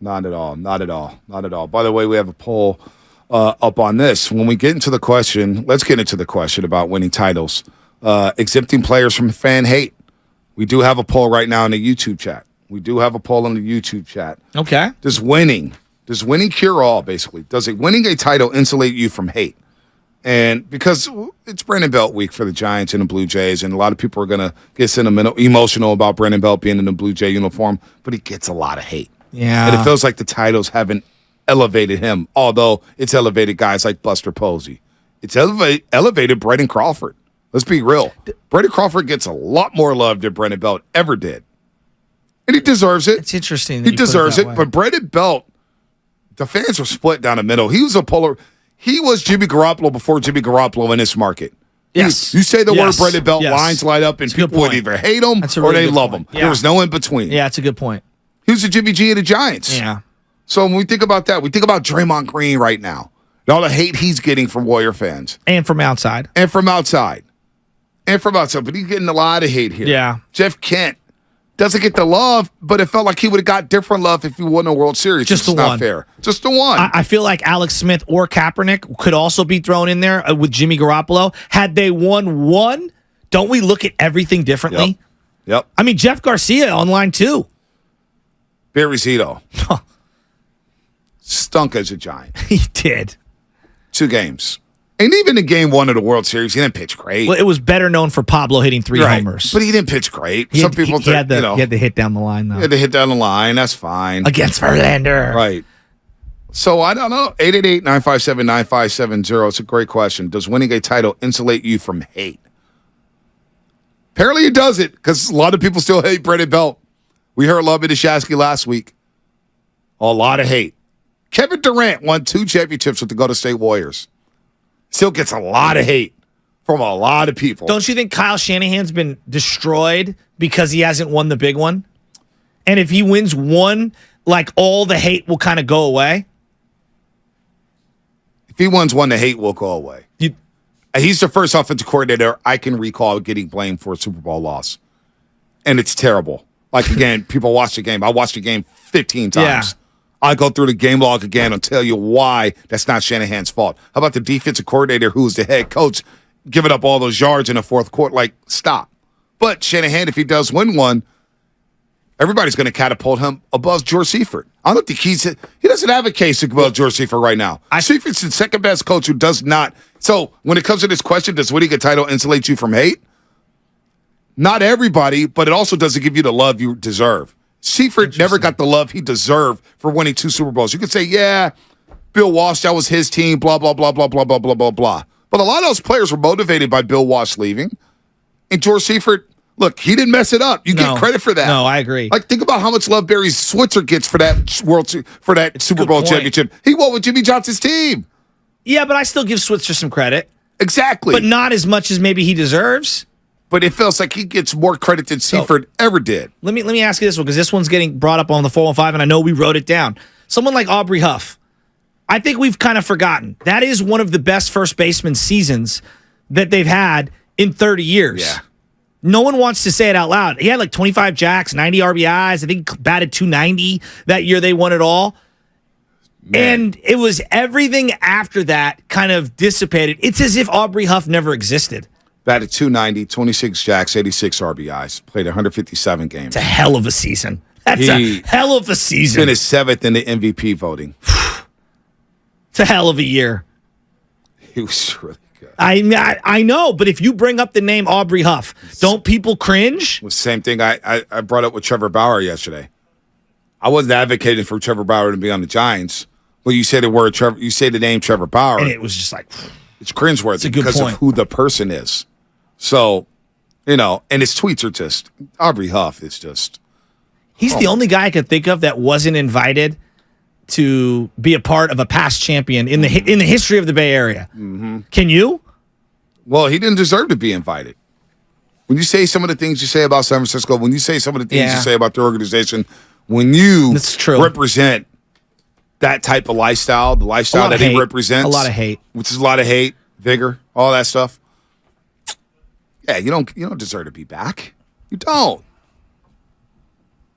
Not at all. Not at all. Not at all. By the way, we have a poll up on this. When we get into the question, let's get into the question about winning titles. Exempting players from fan hate. We do have a poll right now in the YouTube chat. Okay. Does winning cure all, basically? Does winning a title insulate you from hate? And because it's Brandon Belt week for the Giants and the Blue Jays, and a lot of people are going to get emotional about Brandon Belt being in the Blue Jay uniform, but he gets a lot of hate. Yeah. And it feels like the titles haven't elevated him, although it's elevated guys like Buster Posey. It's elevated Brendan Crawford. Let's be real. Brendan Crawford gets a lot more love than Brandon Belt ever did. And he deserves it. It's interesting. He deserves it. But Brandon Belt, the fans were split down the middle. He was Jimmy Garoppolo before Jimmy Garoppolo in this market. Yes. You say the word Brandon Belt, lines light up, and people would either hate him or they love him. Yeah. There was no in between. Yeah, that's a good point. He was the Jimmy G of the Giants. Yeah. So when we think about that, we think about Draymond Green right now. And all the hate he's getting from Warrior fans. And from outside. But he's getting a lot of hate here. Yeah. Jeff Kent doesn't get the love, but it felt like he would have got different love if he won a World Series. Just the one. Not fair. Just the one. I feel like Alex Smith or Kaepernick could also be thrown in there with Jimmy Garoppolo. Had they won one, don't we look at everything differently? Yep. I mean, Jeff Garcia on line 2. Barry Zito. Stunk as a Giant. He did. 2 games. And even in game 1 of the World Series, he didn't pitch great. Well, it was better known for Pablo hitting 3 homers. But he didn't pitch great. He had to hit down the line, though. He had to hit down the line. That's fine. Against Verlander. Right. So I don't know. 888-957-9570. It's a great question. Does winning a title insulate you from hate? Apparently it doesn't, because a lot of people still hate Brandon Belt. We heard Love Shasky last week. A lot of hate. Kevin Durant won 2 championships with the Golden State Warriors. Still gets a lot of hate from a lot of people. Don't you think Kyle Shanahan's been destroyed because he hasn't won the big one? And if he wins one, like all the hate will kind of go away? If he wins one, the hate will go away. He's the first offensive coordinator I can recall getting blamed for a Super Bowl loss. And it's terrible. Like, again, people watch the game. I watched the game 15 times. Yeah. I go through the game log again and tell you why that's not Shanahan's fault. How about the defensive coordinator who's the head coach giving up all those yards in the fourth quarter? Like, stop. But Shanahan, if he does win one, everybody's going to catapult him above George Seifert. I don't think he doesn't have a case above George Seifert right now. Seifert's the second best coach who does not. So when it comes to this question, does winning a title insulate you from hate? Not everybody, but it also doesn't give you the love you deserve. Seifert never got the love he deserved for winning 2 Super Bowls. You could say, yeah, Bill Walsh, that was his team, blah, blah, blah, blah, blah, blah, blah, blah, blah. But a lot of those players were motivated by Bill Walsh leaving. And George Seifert, look, he didn't mess it up. You get credit for that. No, I agree. Like, think about how much love Barry Switzer gets for that Super Bowl championship. He won with Jimmy Johnson's team. Yeah, but I still give Switzer some credit. Exactly. But not as much as maybe he deserves. But it feels like he gets more credit than Seifert ever did. Let me ask you this one, because this one's getting brought up on the 415, and I know we wrote it down. Someone like Aubrey Huff, I think we've kind of forgotten. That is one of the best first baseman seasons that they've had in 30 years. Yeah. No one wants to say it out loud. He had like 25 jacks, 90 RBIs. I think batted 290 that year they won it all. Man. And it was everything after that kind of dissipated. It's as if Aubrey Huff never existed. Batted 290, 26 jacks, 86 RBIs. Played 157 games. It's a hell of a season. That's a hell of a season. Finished 7th in the MVP voting. It's a hell of a year. He was really good. I know, but if you bring up the name Aubrey Huff, don't people cringe? The same thing I brought up with Trevor Bauer yesterday. I wasn't advocating for Trevor Bauer to be on the Giants, but you say the name Trevor Bauer, and it was just like it's cringeworthy because of who the person is. So, and his tweets are just Aubrey Huff is just. He's the only guy I could think of that wasn't invited to be a part of a past champion in the history of the Bay Area. Mm-hmm. Can you? Well, he didn't deserve to be invited. When you say some of the things you say about San Francisco, when you say some of the things you say about the organization, when you represent that type of lifestyle, the lifestyle that he represents, a lot of hate, which is a lot of hate, vigor, all that stuff. Yeah, you don't deserve to be back. You don't.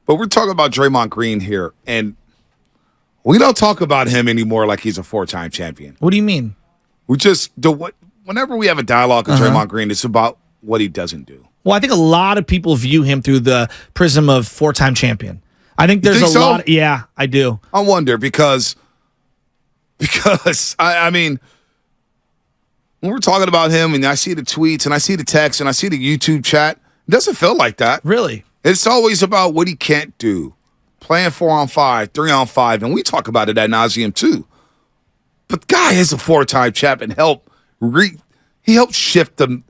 But we're talking about Draymond Green here, and We don't talk about him anymore like he's a 4-time champion. What do you mean? We just do what. Whenever we have a dialogue with Draymond Green, it's about what he doesn't do. Well, I think a lot of people view him through the prism of 4-time champion. I think there's a lot. Yeah, I do. I wonder because I mean, when we're talking about him and I see the tweets and I see the text and I see the YouTube chat, it doesn't feel like that. Really? It's always about what he can't do. Playing 4-on-5, 3-on-5, and we talk about it ad nauseum too. But the guy is a 4-time champ and he helped shift the,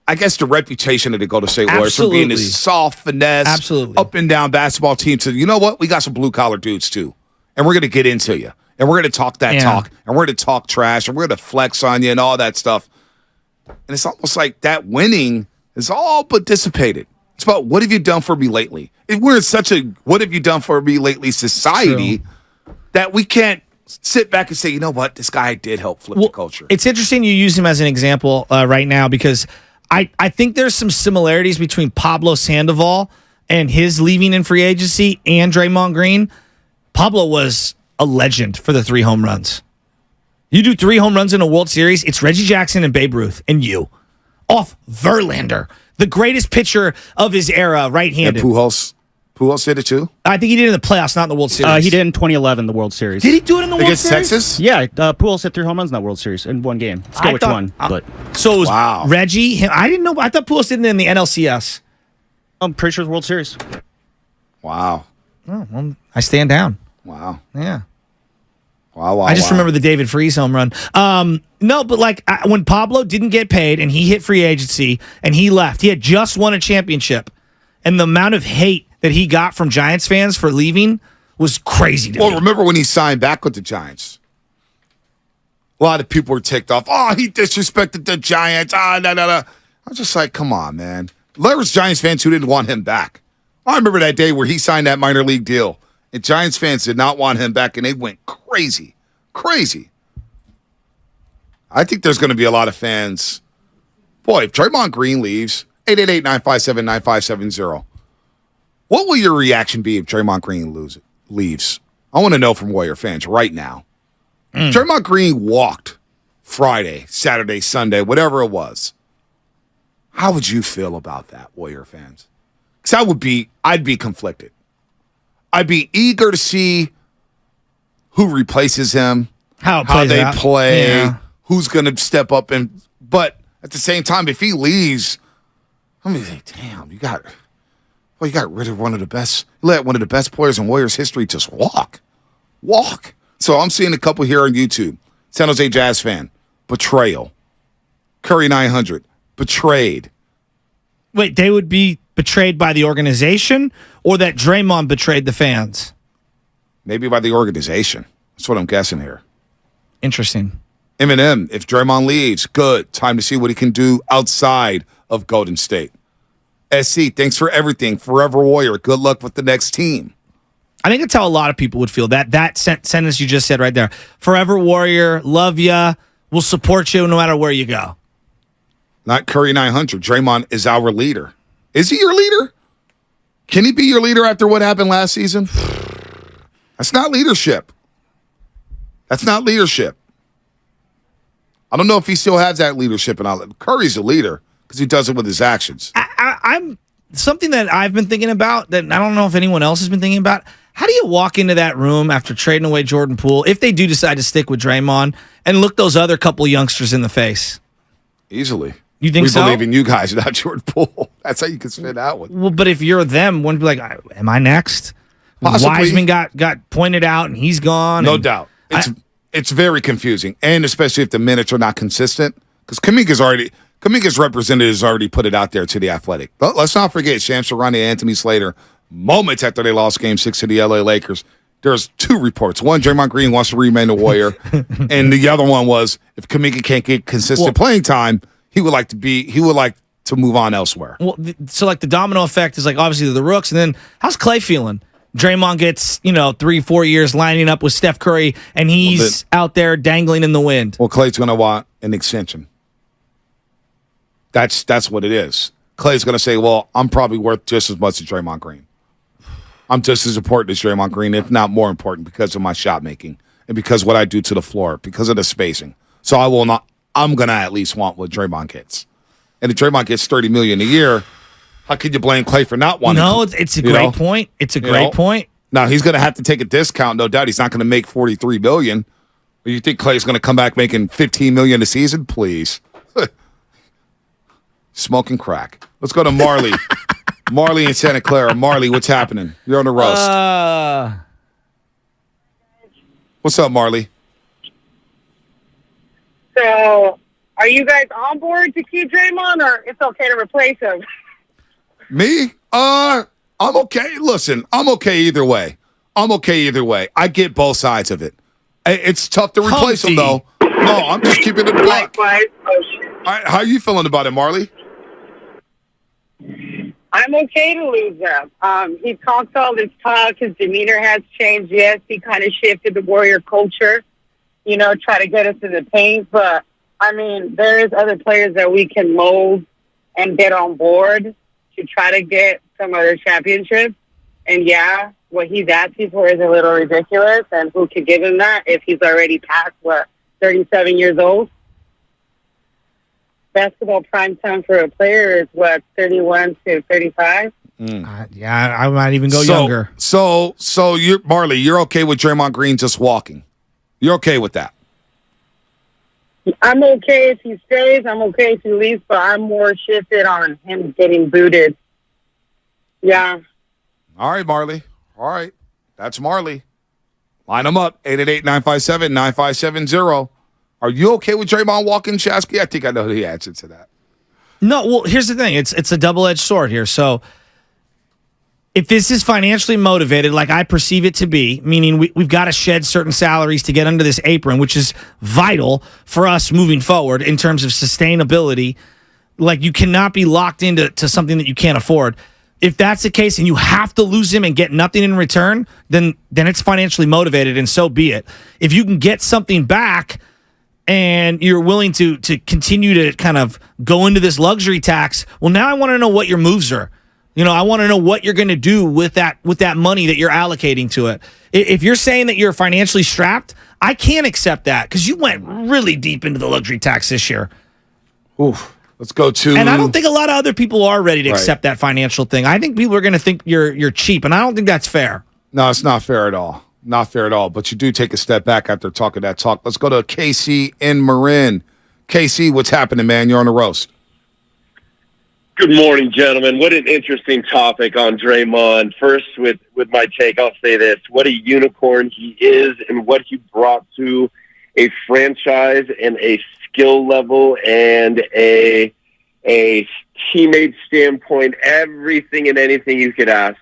I guess, the reputation of the Golden State Warriors from being this soft finesse, up and down basketball team to, you know what, we got some blue collar dudes too, and we're gonna get into you, and we're gonna talk that talk, and we're gonna talk trash, and we're gonna flex on you and all that stuff. And it's almost like that winning is all but dissipated. It's about what have you done for me lately. We're in such a what have you done for me lately society that we can't sit back and say, you know what, this guy did help flip the culture. It's interesting you use him as an example right now because I think there's some similarities between Pablo Sandoval and his leaving in free agency and Draymond Green. Pablo was a legend for the 3 home runs. You do 3 home runs in a World Series, it's Reggie Jackson and Babe Ruth and you. Off Verlander. The greatest pitcher of his era, right-handed. And Pujols did it too? I think he did it in the playoffs, not in the World Series. He did in 2011, the World Series. Did he do it in the World Series? Against Texas? Yeah, Pujols hit 3 home runs in that World Series in one game. Let's go which one. But so it was Reggie. Him. I didn't know. I thought Pujols did it in the NLCS. I'm pretty sure it's World Series. Wow. Oh, well, I stand down. Wow. Yeah. Wow. I just remember the David Freese home run. No, but like when Pablo didn't get paid and he hit free agency and he left, he had just won a championship, and the amount of hate that he got from Giants fans for leaving was crazy to me. Well, remember when he signed back with the Giants? A lot of people were ticked off. Oh, he disrespected the Giants. I was just like, come on, man. There was Giants fans who didn't want him back. I remember that day where he signed that minor league deal, and Giants fans did not want him back, and they went crazy. Crazy. I think there's going to be a lot of fans. Boy, if Draymond Green leaves, 888-957-9570. What will your reaction be if Draymond Green leaves? I want to know from Warrior fans right now. Draymond Green walked Friday, Saturday, Sunday, whatever it was. How would you feel about that, Warrior fans? Because I'd be conflicted. I'd be eager to see who replaces him, how they play, who's going to step up. But at the same time, if he leaves, I'm going to say, damn, you got rid of one of the best. You let one of the best players in Warriors history just walk. So I'm seeing a couple here on YouTube. San Jose Jazz fan, betrayal. Curry 900, betrayed. Wait, they would be betrayed by the organization, or that Draymond betrayed the fans? Maybe by the organization. That's what I'm guessing here. Interesting. Eminem, if Draymond leaves, good. Time to see what he can do outside of Golden State. SC, thanks for everything. Forever Warrior. Good luck with the next team. I think that's how a lot of people would feel. That sentence you just said right there. Forever Warrior, love ya, we'll support you no matter where you go. Not Curry 900. Draymond is our leader. Is he your leader? Can he be your leader after what happened last season? That's not leadership. That's not leadership. I don't know if he still has that leadership. And Curry's a leader because he does it with his actions. I'm something that I've been thinking about that I don't know if anyone else has been thinking about. How do you walk into that room after trading away Jordan Poole, if they do decide to stick with Draymond, and look those other couple youngsters in the face? Easily. You think so? We believe in you guys, not Jordan Poole. That's how you can spin out with. Well, but if you're them, wouldn't be like, am I next? Possibly. Wiseman got pointed out and he's gone. No doubt. It's very confusing, and especially if the minutes are not consistent. Because Kaminga's representative has already put it out there to the Athletic. But let's not forget, Shams Charania, Anthony Slater, moments after they lost Game 6 to the LA Lakers, there's 2 reports. One, Draymond Green wants to remain a Warrior, and the other one was if Kuminga can't get consistent playing time, he would like to move on elsewhere. Well, so like the domino effect is like obviously the Rooks, and then how's Clay feeling? Draymond gets 3-4 years lining up with Steph Curry, and he's out there dangling in the wind. Well, Clay's going to want an extension. That's what it is. Clay's going to say, well, I'm probably worth just as much as Draymond Green. I'm just as important as Draymond Green, if not more important, because of my shot making and because what I do to the floor, because of the spacing. So I will not. I'm gonna at least want what Draymond gets. And if Draymond gets $30 million a year, how could you blame Clay for not wanting? No, it's a great point. It's a great point. Now he's gonna have to take a discount, no doubt. He's not gonna make $43 million. Or you think Clay's gonna come back making $15 million a season? Please, smoking crack. Let's go to Marley. Marley in Santa Clara. Marley, what's happening? You're on the roast. What's up, Marley? So, are you guys on board to keep Draymond, or it's okay to replace him? Me? I'm okay. Listen, I'm okay either way. I get both sides of it. It's tough to replace him, though. No, I'm just keeping it black. How are you feeling about it, Marley? I'm okay to lose him. He talks all this talk. His demeanor has changed. Yes, he kind of shifted the Warrior culture, try to get us in the paint. But, I mean, there is other players that we can mold and get on board to try to get some other championships. And, yeah, what he's asking for is a little ridiculous. And who could give him that if he's already past, 37 years old? Basketball prime time for a player is 31 to 35. Yeah, I might even go younger. So you're Marley. You're okay with Draymond Green just walking? You're okay with that? I'm okay if he stays. I'm okay if he leaves, but I'm more shifted on him getting booted. Yeah. All right, Marley. All right, that's Marley. Line them up. 888-957-9570. Are you okay with Draymond walking, Shasky? I think I know the answer to that. No, well, here's the thing. It's a double-edged sword here. So if this is financially motivated, like I perceive it to be, meaning we've got to shed certain salaries to get under this apron, which is vital for us moving forward in terms of sustainability. Like, you cannot be locked into something that you can't afford. If that's the case and you have to lose him and get nothing in return, then it's financially motivated, and so be it. If you can get something back and you're willing to continue to kind of go into this luxury tax, well, now I want to know what your moves are. I want to know what you're going to do with that money that you're allocating to it. If you're saying that you're financially strapped, I can't accept that because you went really deep into the luxury tax this year. Oof. Let's go to... And I don't think a lot of other people are ready to accept that financial thing. I think people are going to think you're cheap, and I don't think that's fair. No, it's not fair at all. Not fair at all. But you do take a step back after talking that talk. Let's go to KC in Marin. KC, what's happening, man? You're on the roast. Good morning, gentlemen. What an interesting topic on Draymond. First, with my take, I'll say this. What a unicorn he is and what he brought to a franchise and a skill level and a teammate standpoint, everything and anything you could ask.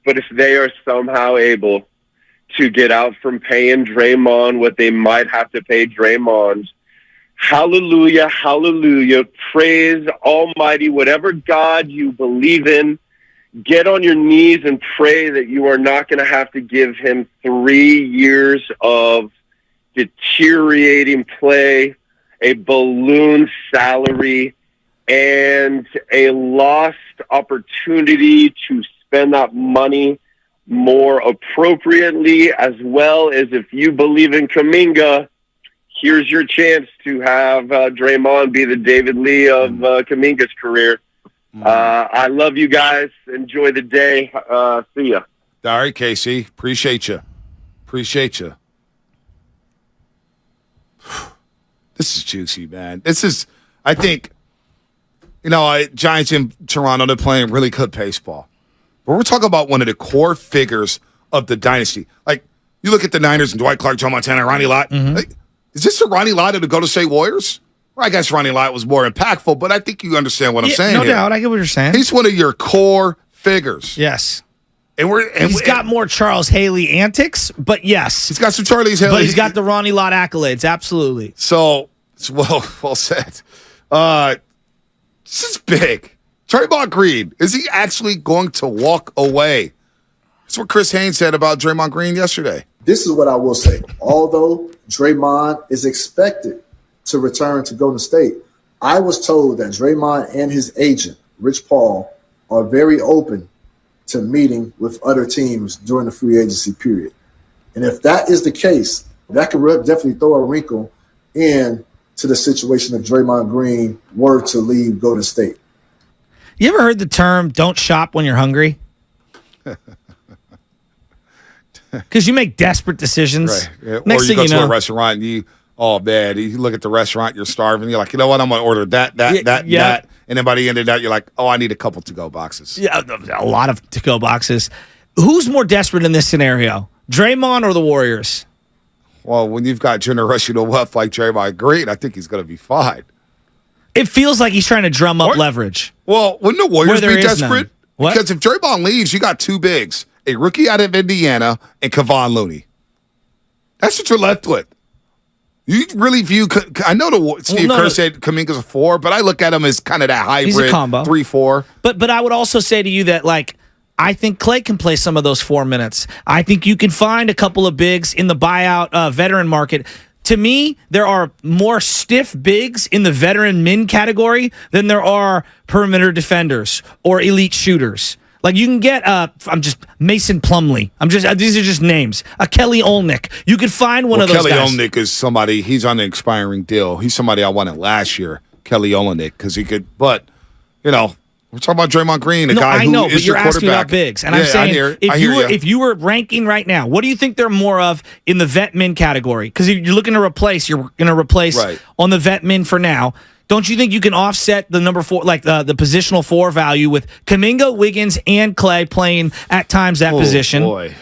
But if they are somehow able to get out from paying Draymond what they might have to pay Draymond, hallelujah, hallelujah, praise Almighty, whatever God you believe in, get on your knees and pray that you are not going to have to give him 3 years of deteriorating play, a balloon salary, and a lost opportunity to spend that money more appropriately, as well as if you believe in Kuminga, here's your chance to have Draymond be the David Lee of Kuminga's career. I love you guys. Enjoy the day. See ya. All right, Casey. Appreciate you. This is juicy, man. This is, I think, Giants in Toronto, they're playing really good baseball. But we're talking about one of the core figures of the dynasty. Like, you look at the Niners and Dwight Clark, Joe Montana, Ronnie Lott. Mm-hmm. Like, is this a Ronnie Lott of the Golden State Warriors? Well, I guess Ronnie Lott was more impactful, but I think you understand what I'm saying. No here. doubt. I get what you're saying. He's one of your core figures. Yes. And he's got more Charles Haley antics, but yes. He's got some Charles Haley. But he's got the Ronnie Lott accolades, absolutely. So, it's well said. This is big. Draymond Green, is he actually going to walk away? That's what Chris Haynes said about Draymond Green yesterday. This is what I will say. Although Draymond is expected to return to Golden State, I was told that Draymond and his agent, Rich Paul, are very open to meeting with other teams during the free agency period. And if that is the case, that could definitely throw a wrinkle in to the situation if Draymond Green were to leave Golden State. You ever heard the term "don't shop when you're hungry"? Because you make desperate decisions. Right. Yeah. Next or you thing go you to know, a restaurant and you look at the restaurant, you're starving. You're like, you know what? I'm going to order that. And then by the end of that, you're like, oh, I need a couple to-go boxes. yeah, a lot of to-go boxes. Who's more desperate in this scenario, Draymond or the Warriors? Well, when you've got generational wealth like Draymond Green, I think he's going to be fine. It feels like he's trying to drum up leverage. Well, wouldn't the Warriors Where be there is desperate? none. What? Because if Draymond leaves, you got two bigs, a rookie out of Indiana and Kevon Looney. That's what you're left with. You really view – I know Steve Kerr said Kuminga's a 4, but I look at him as kind of that hybrid He's a combo. 3-4. But I would also say to you that, like, I think Klay can play some of those 4 minutes. I think you can find a couple of bigs in the buyout veteran market. To me, there are more stiff bigs in the veteran min category than there are perimeter defenders or elite shooters. Like you can get Mason Plumlee. These are just names. A Kelly Olynyk. You could find one of those Kelly guys. Olynyk is somebody. He's on an expiring deal. He's somebody I wanted last year. Kelly Olynyk because he could. But we're talking about Draymond Green, a guy who is your quarterback. You're asking about bigs, and I'm saying if you were ranking right now, what do you think they're more of in the vet min category? Because if you're looking to replace, you're going to replace on the vet min for now. Don't you think you can offset the number 4, like the positional 4 value with Kuminga, Wiggins, and Klay playing at times that position? Boy,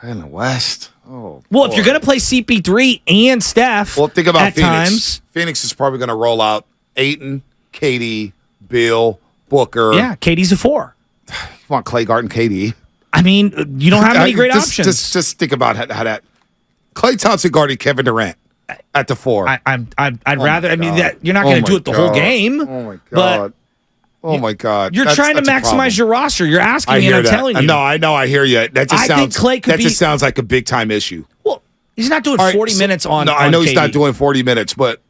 in the West. Oh, well, if you're going to play CP3 and Steph, think about at Phoenix. Times, Phoenix is probably going to roll out Ayton, KD, Bill, Booker. Yeah, KD's a 4. You want Klay guarding KD? I mean, you don't have any great options. Just think about how that Klay Thompson guarding Kevin Durant at the 4. I'd rather. I mean, that you're not going to do it the whole game. Oh my god. Oh my god. You're trying to maximize your roster. You're asking me, and I'm telling you. No, I know. I hear you. That just sounds. Think Klay just sounds like a big time issue. Well, he's not doing 40 minutes on. No, I know he's KD. not doing 40 minutes, but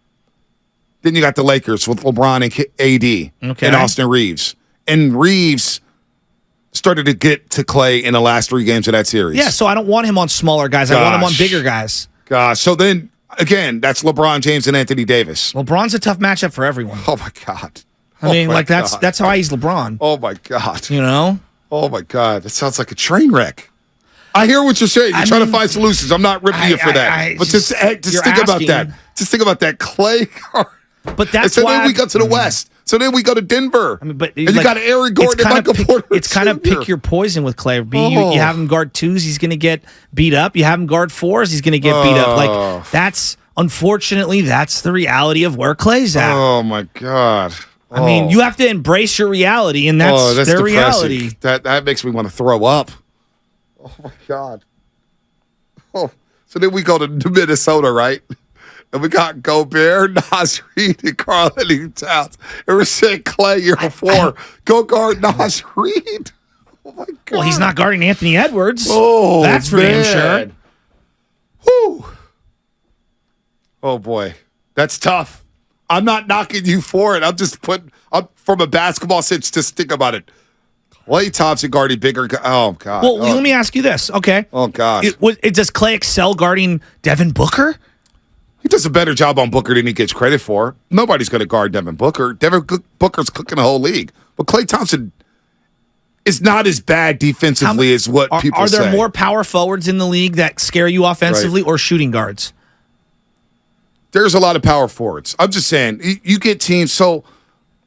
then you got the Lakers with LeBron and AD and Austin Reeves. And Reeves started to get to Klay in the last 3 games of that series. Yeah, so I don't want him on smaller guys. I want him on bigger guys. Gosh. So then, again, that's LeBron James and Anthony Davis. LeBron's a tough matchup for everyone. Oh, my God. I mean, that's how he's LeBron. Oh, my God. You know? Oh, my God. That sounds like a train wreck. I hear what you're saying. You're trying to find solutions. I'm not ripping you for that. But just think about that. Just think about that Klay card. But that's why. Then we go to the West. So then we go to Denver. I mean, and you got Aaron Gordon and Michael Porter. It's kind of pick your poison with Klay. You have him guard 2s, he's going to get beat up. You have him guard 4s, he's going to get beat up. Like unfortunately, that's the reality of where Klay's at. Oh my God. I mean, you have to embrace your reality, and that's their depressing. reality. That makes me want to throw up. Oh my God. Oh, so then we go to Minnesota, right? And we got Gobert, Naz Reid, and Karl-Anthony Towns. And we're saying, Klay, you're a 4. Go guard Naz Reid. Oh, my God. Well, he's not guarding Anthony Edwards. Oh, that's for damn sure. Whew. Oh, boy. That's tough. I'm not knocking you for it. I'm just putting up from a basketball sense. Just think about it. Klay Thompson guarding bigger. Oh, God. Well, let me ask you this. Okay. Oh, God. Does Klay excel guarding Devin Booker? He does a better job on Booker than he gets credit for. Nobody's going to guard Devin Booker. Devin Booker's cooking the whole league. But Klay Thompson is not as bad defensively as what people say. Are there more power forwards in the league that scare you offensively or shooting guards? There's a lot of power forwards. I'm just saying, you get teams. So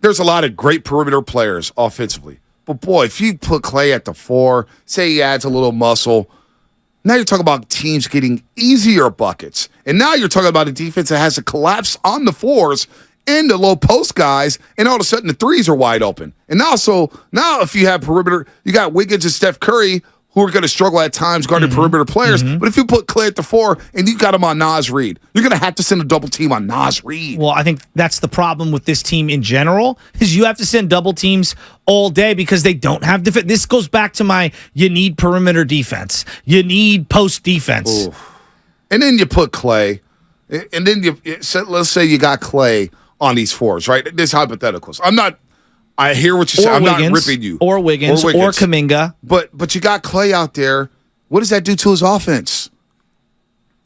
there's a lot of great perimeter players offensively. But, boy, if you put Klay at the 4, say he adds a little muscle, now you're talking about teams getting easier buckets. And now you're talking about a defense that has to collapse on the 4s and the low post guys, and all of a sudden the 3s are wide open. And now if you have perimeter, you got Wiggins and Steph Curry who are going to struggle at times guarding perimeter players. But if you put Klay at the 4 and you got him on Naz Reid, you're going to have to send a double team on Naz Reid. Well, I think that's the problem with this team in general, is you have to send double teams all day because they don't have defense. This goes back to you need perimeter defense. You need post defense. Oof. And then you put Klay, and then let's say you got Klay on these 4s, right? This hypotheticals. I hear what you're saying. I'm not ripping you. Or Wiggins. Or Kuminga. But you got Clay out there. What does that do to his offense?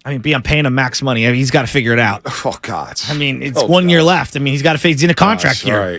I mean, I'm paying him max money. I mean, he's got to figure it out. Oh, God. I mean, it's 1 year left. I mean, he's in a contract year. Right.